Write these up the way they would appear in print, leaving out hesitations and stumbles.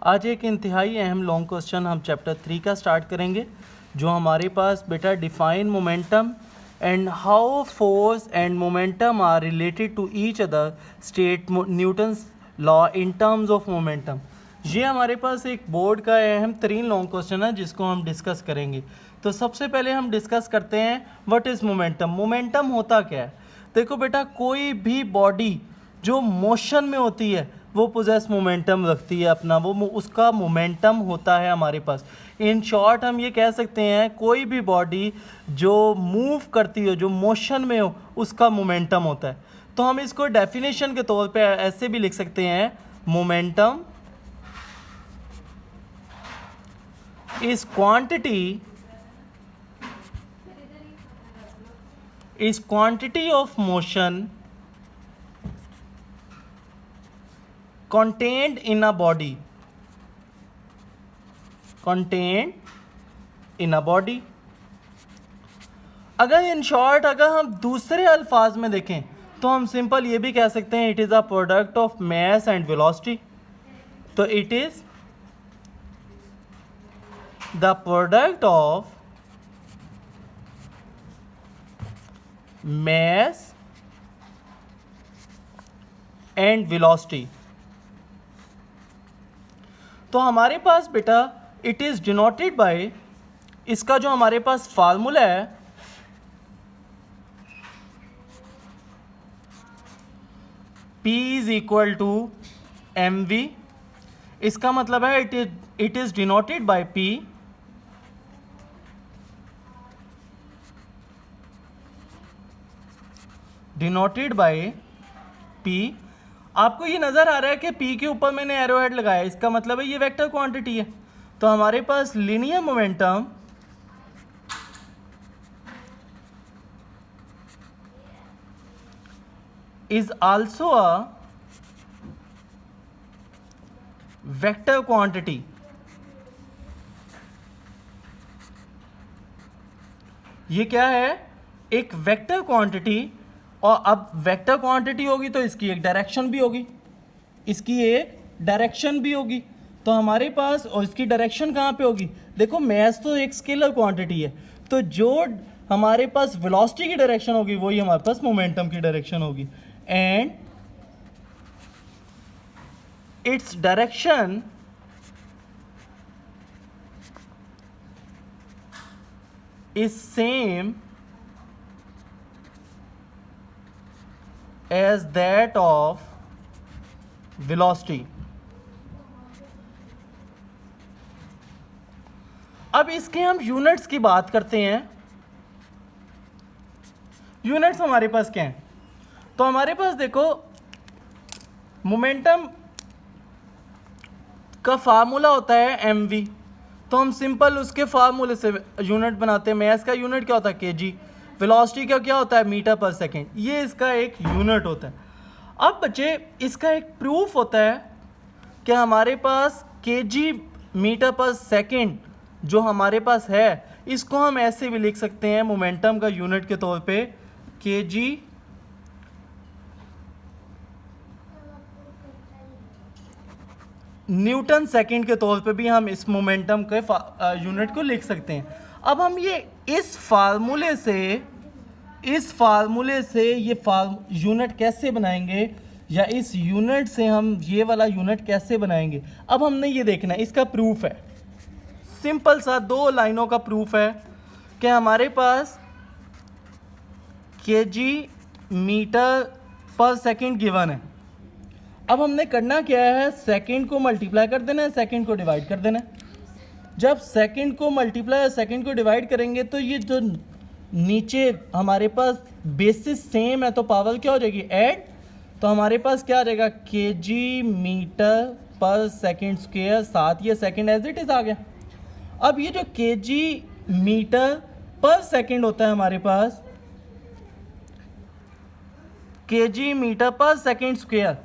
आज एक इंतहाई अहम लॉन्ग क्वेश्चन हम चैप्टर 3 का स्टार्ट करेंगे, जो हमारे पास बेटा define momentum and how force and momentum are related to each other state Newton's law in terms of momentum. ये हमारे पास एक बोर्ड का अहम तरीन लॉन्ग क्वेश्चन है जिसको हम डिस्कस करेंगे। तो सबसे पहले हम डिस्कस करते हैं व्हाट इज़ मोमेंटम। मोमेंटम होता क्या है? देखो बेटा, कोई भी बॉडी जो मोशन में होती है वो पोजेस मोमेंटम रखती है अपना, वो उसका मोमेंटम होता है हमारे पास। इन शॉर्ट हम ये कह सकते हैं कोई भी बॉडी जो मूव करती हो, जो मोशन में हो, उसका मोमेंटम होता है। तो हम इसको डेफिनेशन के तौर पे ऐसे भी लिख सकते हैं, momentum is quantity of motion contained in a body, अगर इन शॉर्ट अगर हम दूसरे अल्फाज में देखें तो हम सिंपल ये भी कह सकते हैं it is a product of mass and velocity. तो it is the product of mass and velocity. तो हमारे पास बेटा इट इज डिनोटेड बाय, इसका जो हमारे पास फार्मूला है P is equal to mv। इसका मतलब है it is denoted by P denoted by P। आपको ये नज़र आ रहा है कि P के ऊपर मैंने एरो हेड लगाया, इसका मतलब है ये वेक्टर क्वांटिटी है। तो हमारे पास linear momentum is also a vector quantity. ये क्या है? एक वेक्टर क्वांटिटी। और अब वेक्टर क्वांटिटी होगी तो इसकी एक डायरेक्शन भी होगी, तो हमारे पास, और इसकी डायरेक्शन कहाँ पे होगी? देखो, मास तो एक स्केलर क्वांटिटी है, तो जो हमारे पास वेलोसिटी की डायरेक्शन होगी वही हमारे पास मोमेंटम की डायरेक्शन होगी। And its direction is same as that of velocity। अब इसके हम यूनिट्स की बात करते हैं। यूनिट्स हमारे पास क्या हैं? तो हमारे पास देखो, मोमेंटम का फार्मूला होता है mv। तो हम सिंपल उसके फार्मूले से यूनिट बनाते हैं। मास का यूनिट क्या होता है? kg। वेलोसिटी का क्या होता है? Metre per second. ये इसका एक यूनिट होता है। अब बच्चे, इसका एक प्रूफ होता है कि हमारे पास kg मीटर पर सेकेंड जो हमारे पास है, इसको हम ऐसे भी लिख सकते हैं मोमेंटम का यूनिट के तौर पे kg न्यूटन सेकेंड के तौर पे भी हम इस मोमेंटम के यूनिट को लिख सकते हैं। अब हम ये इस फार्मूले से ये यूनिट कैसे बनाएंगे, या इस यूनिट से हम ये वाला यूनिट कैसे बनाएंगे? अब हमने ये देखना है, इसका प्रूफ है सिंपल सा, 2 लाइनों का प्रूफ है कि हमारे पास kg metre per second given है। अब हमने करना क्या है? सेकेंड को मल्टीप्लाई कर देना है, सेकेंड को डिवाइड कर देना है। जब सेकंड को मल्टीप्लाई और सेकंड को डिवाइड करेंगे तो ये जो नीचे हमारे पास बेसिस सेम है, तो पावर क्या हो जाएगी? ऐड। तो हमारे पास क्या आ जाएगा? kg मीटर पर सेकंड स्क्वायर, साथ ये सेकंड एज इट इज आ गया। अब ये जो kg मीटर पर सेकंड होता है हमारे पास, kg मीटर पर सेकंड स्क्वायर,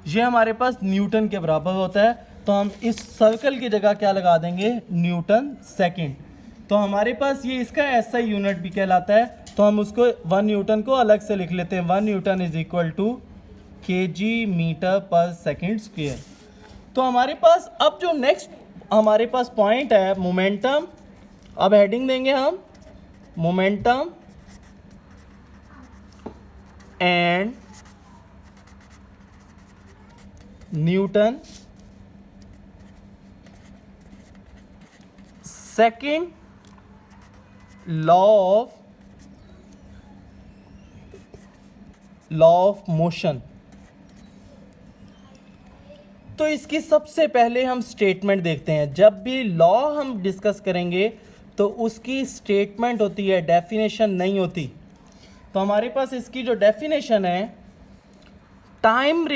ये हमारे पास न्यूटन के बराबर होता है। तो हम इस सर्कल की जगह क्या लगा देंगे? Newton second. तो हमारे पास ये इसका ऐसा यूनिट भी कहलाता है। तो हम उसको 1 न्यूटन को अलग से लिख लेते हैं। 1 newton is equal to kg metre per second square. तो हमारे पास अब जो नेक्स्ट हमारे पास पॉइंट है मोमेंटम, अब हेडिंग देंगे हम momentum and Newton. Second law of motion. तो इसकी सबसे पहले हम स्टेटमेंट देखते हैं। जब भी लॉ हम डिस्कस करेंगे तो उसकी स्टेटमेंट होती है, डेफिनेशन नहीं होती। तो हमारे पास इसकी जो डेफिनेशन है, time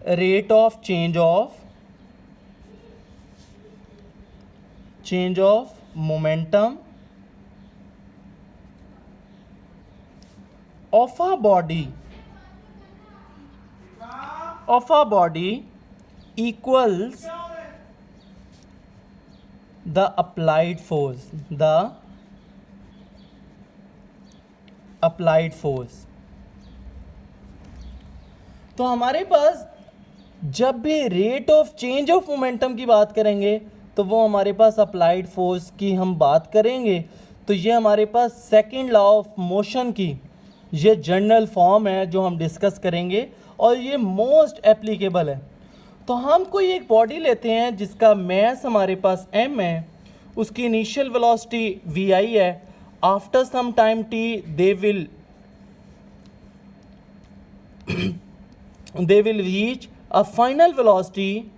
rate of change of momentum of a body equals the applied force, तो हमारे पास जब भी rate of change of momentum की बात करेंगे तो वो हमारे पास अप्लाइड फोर्स की हम बात करेंगे। तो ये हमारे पास सेकंड लॉ ऑफ मोशन की ये जनरल फॉर्म है जो हम डिस्कस करेंगे और ये मोस्ट एप्लीकेबल है। तो हम कोई एक बॉडी लेते हैं जिसका मास हमारे पास m है, उसकी इनिशियल वेलोसिटी vi है। After some time t they will reach a final velocity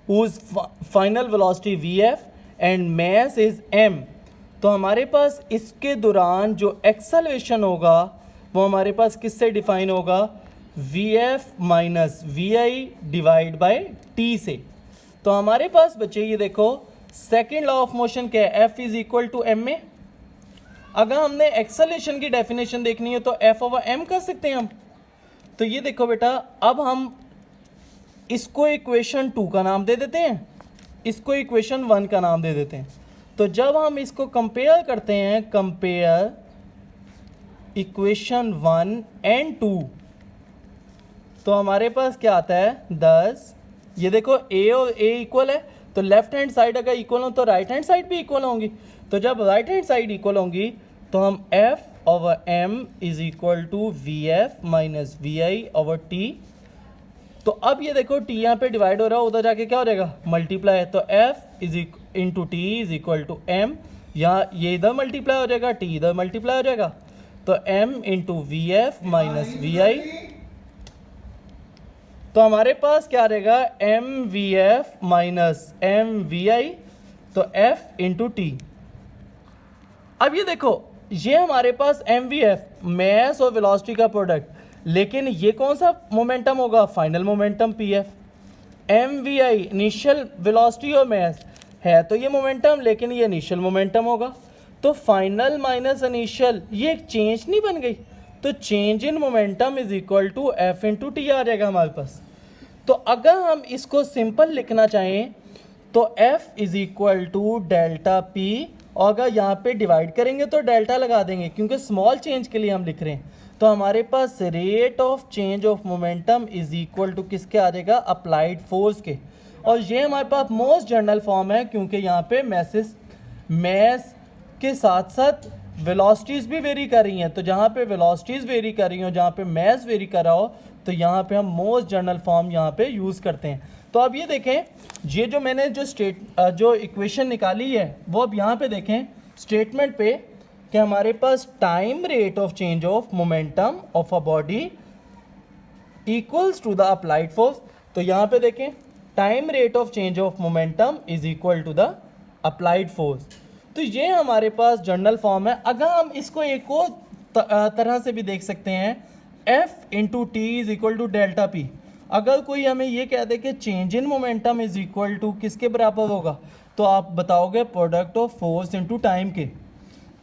whose final velocity vf and mass is m। तो हमारे पास इसके दौरान जो एक्सेलरेशन होगा वो हमारे पास किससे डिफाइन होगा, vf minus vi divide by t से। तो हमारे पास बचे ये देखो सेकेंड लॉ ऑफ मोशन क्या है, f is equal to m में। अगर हमने एक्सेलरेशन की डेफिनेशन देखनी है तो f ओवर m कर सकते हैं हम। तो ये देखो बेटा, अब हम इसको इक्वेशन 2 का नाम दे देते हैं, इसको इक्वेशन 1 का नाम दे देते हैं। तो जब हम इसको कंपेयर करते हैं, कंपेयर इक्वेशन 1 एंड 2, तो हमारे पास क्या आता है 10। ये देखो a और a इक्वल है तो लेफ्ट हैंड साइड अगर इक्वल हो तो राइट हैंड साइड भी इक्वल होंगी। तो जब राइट हैंड साइड इक्वल होंगी तो हम f over m is equal to vf minus vi over t। तो अब ये देखो t यहाँ पे डिवाइड हो रहा है, उधर जाके क्या हो जाएगा मल्टीप्लाई है। तो f is into T is equal to m, यहाँ ये इधर मल्टीप्लाई हो जाएगा, t इधर मल्टीप्लाई हो जाएगा। तो m into v f minus v i, तो हमारे पास क्या रहेगा m v f minus m v i, तो f इंटू टी। अब ये देखो ये हमारे पास एम वी एफ मैस और वेलोसिटी का प्रोडक्ट, लेकिन ये कौन सा मोमेंटम होगा, final momentum p f. M v i initial velocity और मैस है तो ये मोमेंटम, लेकिन ये इनिशियल मोमेंटम होगा। तो फाइनल माइनस इनिशियल ये एक चेंज नहीं बन गई, तो change in momentum is equal to f into t आ जाएगा हमारे पास। तो अगर हम इसको सिंपल लिखना चाहें तो F is equal to delta P, और अगर यहाँ पे डिवाइड करेंगे तो डेल्टा लगा देंगे क्योंकि स्मॉल चेंज के लिए हम लिख रहे हैं। तो हमारे पास rate of change of momentum is equal to किसके आ जाएगा, अप्लाइड फोर्स के। और ये हमारे पास मोस्ट जनरल फॉर्म है क्योंकि यहाँ पे मैस के साथ साथ वेलोसिटीज़ भी वेरी कर रही हैं। तो जहाँ पे वेलोसिटीज़ वेरी कर रही हो, जहाँ पे मैस वेरी कर रहा हो, तो यहाँ पे हम मोस्ट जनरल फॉर्म यहाँ पे यूज़ करते हैं। तो अब ये देखें, ये जो मैंने जो इक्वेशन निकाली है वो अब यहाँ पे देखें स्टेटमेंट पे कि हमारे पास time rate of change of momentum of a body equals to the applied force. तो यहाँ पे देखें time rate of change of momentum is equal to the applied force. तो ये हमारे पास जनरल फॉर्म है। अगर हम इसको एक और तरह से भी देख सकते हैं, F into T is equal to delta P. अगर कोई हमें ये कह दे कि change in momentum is equal to किसके बराबर होगा, तो आप बताओगे product of force into time के।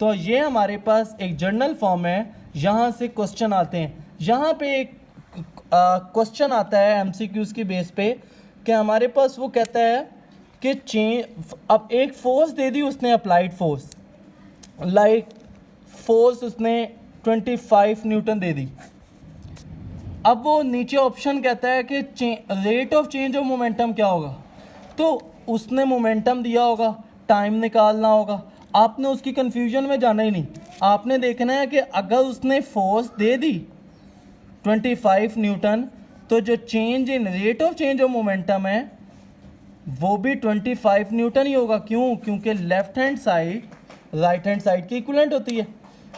तो ये हमारे पास एक जनरल फॉर्म है। यहाँ से क्वेश्चन आते हैं, यहाँ पे एक क्वेश्चन आता है MCQs की बेस पे कि हमारे पास वो कहता है कि चेंज, अब एक फोर्स दे दी उसने, अप्लाइड फोर्स, लाइक फोर्स उसने 25 न्यूटन दे दी। अब वो नीचे ऑप्शन कहता है कि rate of change of momentum क्या होगा, तो उसने मोमेंटम दिया होगा, टाइम निकालना होगा। आपने उसकी कंफ्यूजन में जाना ही नहीं, आपने देखना है कि अगर उसने फोर्स दे दी 25 न्यूटन, तो जो change in rate of change of momentum है वो भी 25 न्यूटन ही होगा। क्यों? क्योंकि left hand side right hand side की इक्विवेलेंट होती है।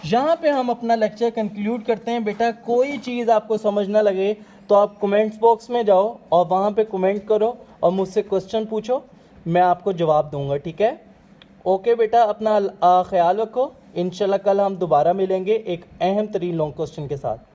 यहाँ पे हम अपना लेक्चर कंक्लूड करते हैं। बेटा कोई चीज़ आपको समझ ना लगे तो आप कमेंट्स बॉक्स में जाओ और वहाँ पे कमेंट करो और मुझसे क्वेश्चन पूछो, मैं आपको जवाब दूंगा, ठीक है? ओके बेटा, अपना ख्याल रखो। इंशाल्लाह कल हम दोबारा मिलेंगे एक अहम तरीन लॉन्ग क्वेश्चन के साथ।